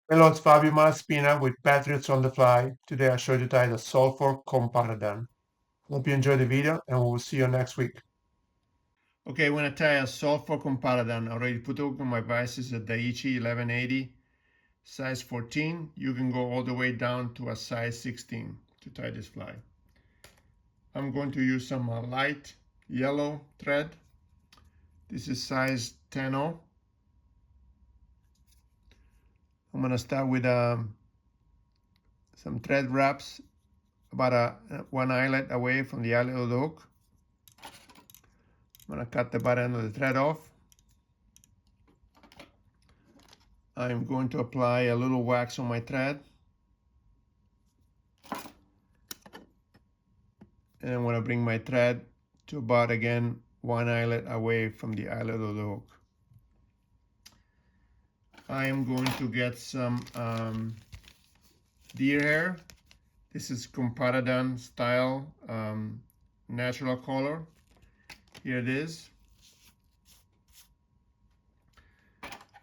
Hello, it's Fabio Malaspina with Patriots on the Fly. Today I showed you to tie the Sulphur Comparadun. Hope you enjoyed the video and we will see you next week. Okay, when I tie a Sulphur Comparadun, I already put on my vices at Daiichi 1180, size 14. You can go all the way down to a size 16 to tie this fly. I'm going to use some light yellow thread. This is size 10-0. I'm going to start with some thread wraps about one eyelet away from the eyelet of the hook. I'm going to cut the butt end of the thread off. I'm going to apply a little wax on my thread. And I'm going to bring my thread to about, again, one eyelet away from the eyelet of the hook. I am going to get some deer hair. This is Comparadun style natural color. Here it is.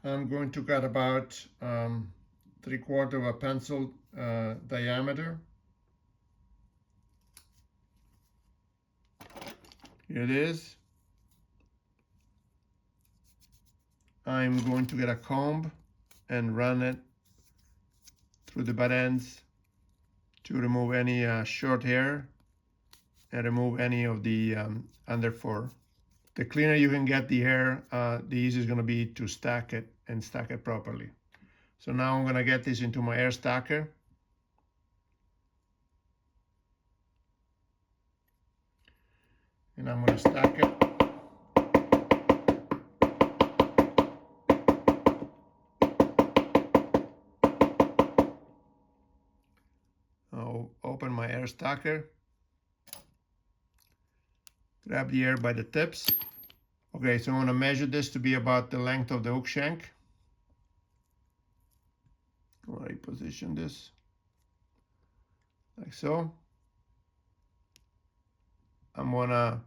I'm going to cut about 3/4 of a pencil diameter. Here it is. I'm going to get a comb and run it through the butt ends to remove any short hair and remove any of the under fur. The cleaner you can get the hair, the easier it's going to be to stack it and stack it properly. So now I'm going to get this into my air stacker. And I'm going to stack it. I'll open my air stacker. Grab the air by the tips. Okay, so I'm going to measure this to be about the length of the hook shank. I'm going to reposition this like so. I'm going to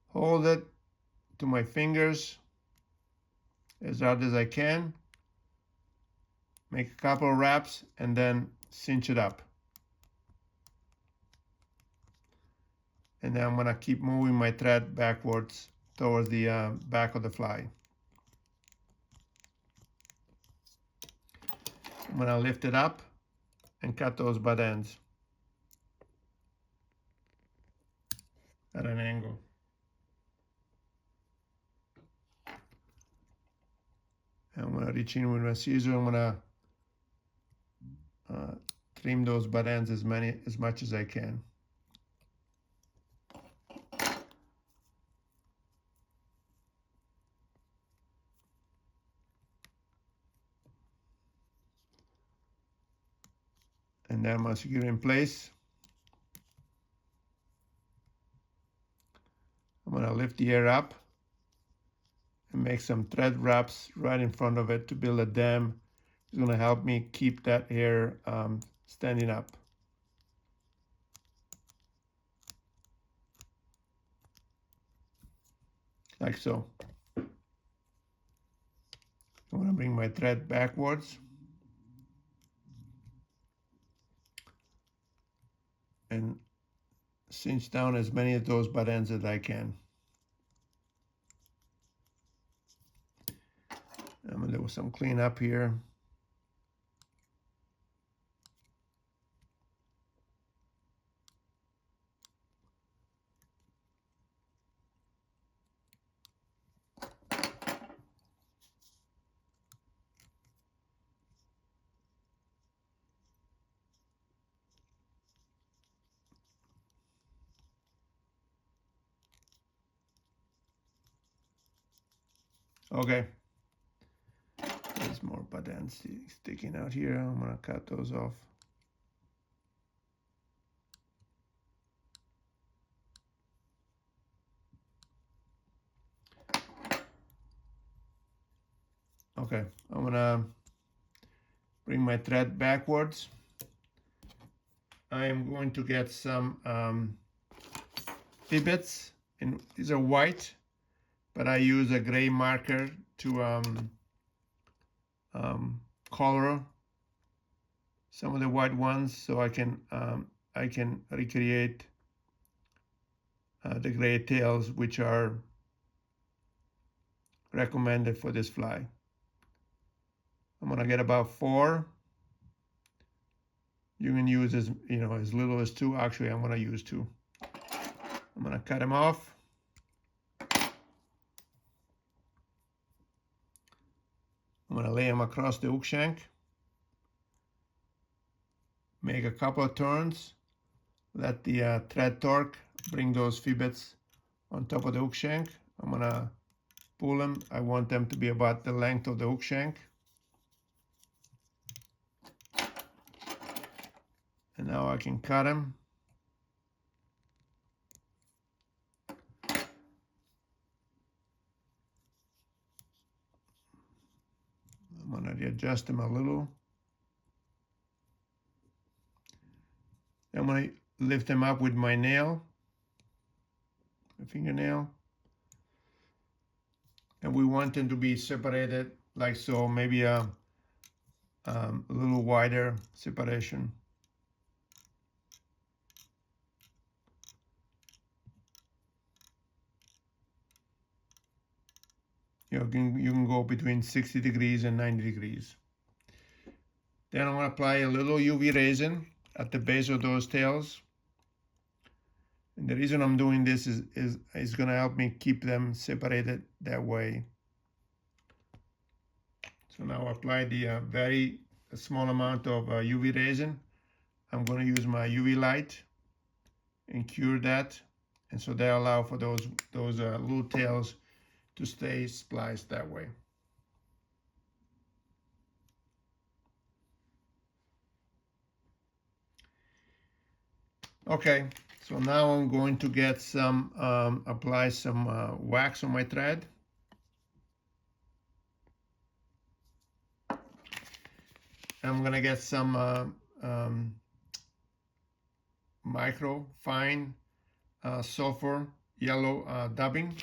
hold it to my fingers as hard as I can. Make a couple of wraps and then cinch it up. And then I'm going to keep moving my thread backwards towards the back of the fly. I'm going to lift it up and cut those butt ends at an angle. And I'm going to reach in with my scissors. I'm going to trim those butt ends as much as I can. And then I'm going to secure it in place. I'm going to lift the air up and make some thread wraps right in front of it to build a dam. It's going to help me keep that hair standing up. Like so. I'm going to bring my thread backwards. And cinch down as many of those butt ends as I can. I'm going to do some cleanup here. Okay. There's more butt ends sticking out here. I'm going to cut those off. Okay, I'm going to bring my thread backwards. I am going to get some fibbets, and these are white, but I use a gray marker to color some of the white ones so I can recreate the gray tails, which are recommended for this fly. I'm gonna get about 4. You can use as little as 2. Actually, I'm gonna use 2. I'm gonna cut them off. I'm gonna lay them across the hook shank. Make a couple of turns. Let the thread torque bring those fibbets on top of the hook shank. I'm gonna pull them. I want them to be about the length of the hook shank. And now I can cut them. I'm gonna readjust them a little. I'm gonna lift them up with my nail, my fingernail. And we want them to be separated like so, maybe a little wider separation. You can go between 60 degrees and 90 degrees. Then I'm going to apply a little UV resin at the base of those tails. And the reason I'm doing this is going to help me keep them separated that way. So now apply the very small amount of UV resin. I'm going to use my UV light and cure that. And so they allow for those little tails to stay spliced that way. Okay, so now I'm going to get some, apply some wax on my thread. I'm gonna get some micro fine sulfur yellow dubbing.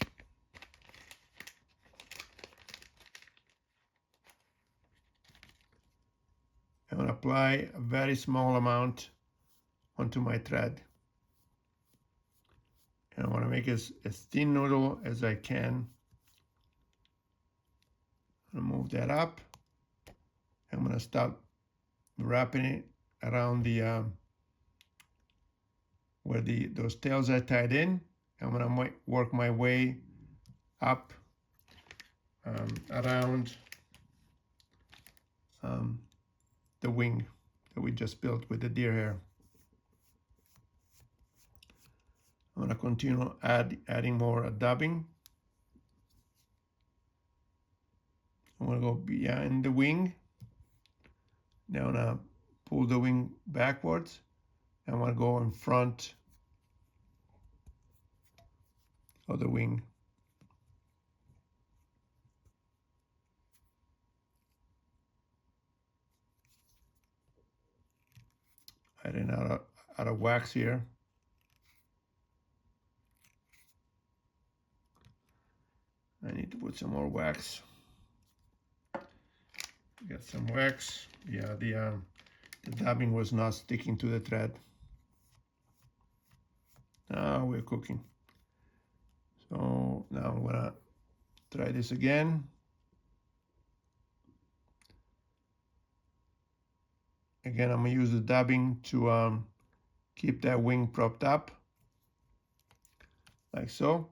I'm gonna apply a very small amount onto my thread. And I want to make it as thin noodle as I can. I'm gonna move that up. I'm gonna start wrapping it around the where those tails are tied in. I'm gonna work my way up around the wing that we just built with the deer hair. I'm gonna continue adding more dubbing. I'm gonna go behind the wing. Now I'm gonna pull the wing backwards. I'm gonna go in front of the wing. I ran out of wax here. I need to put some more wax. Get some wax. Yeah, the dubbing was not sticking to the thread. Now we're cooking. So now I'm gonna try this again. Again, I'm gonna use the dubbing to keep that wing propped up, like so.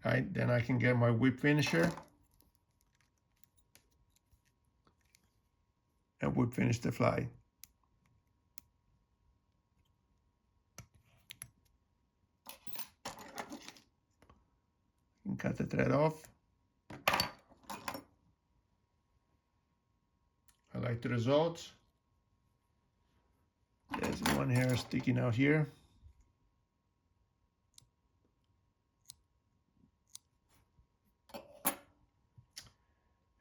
All right, then I can get my whip finisher and whip finish the fly. And cut the thread off. I like the results. There's one hair sticking out here.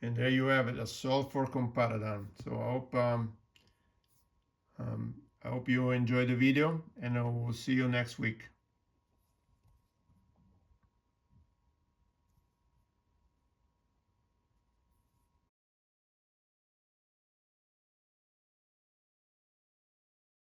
And there you have it, a Sulphur Comparadun. So I hope you enjoyed the video, and I will see you next week.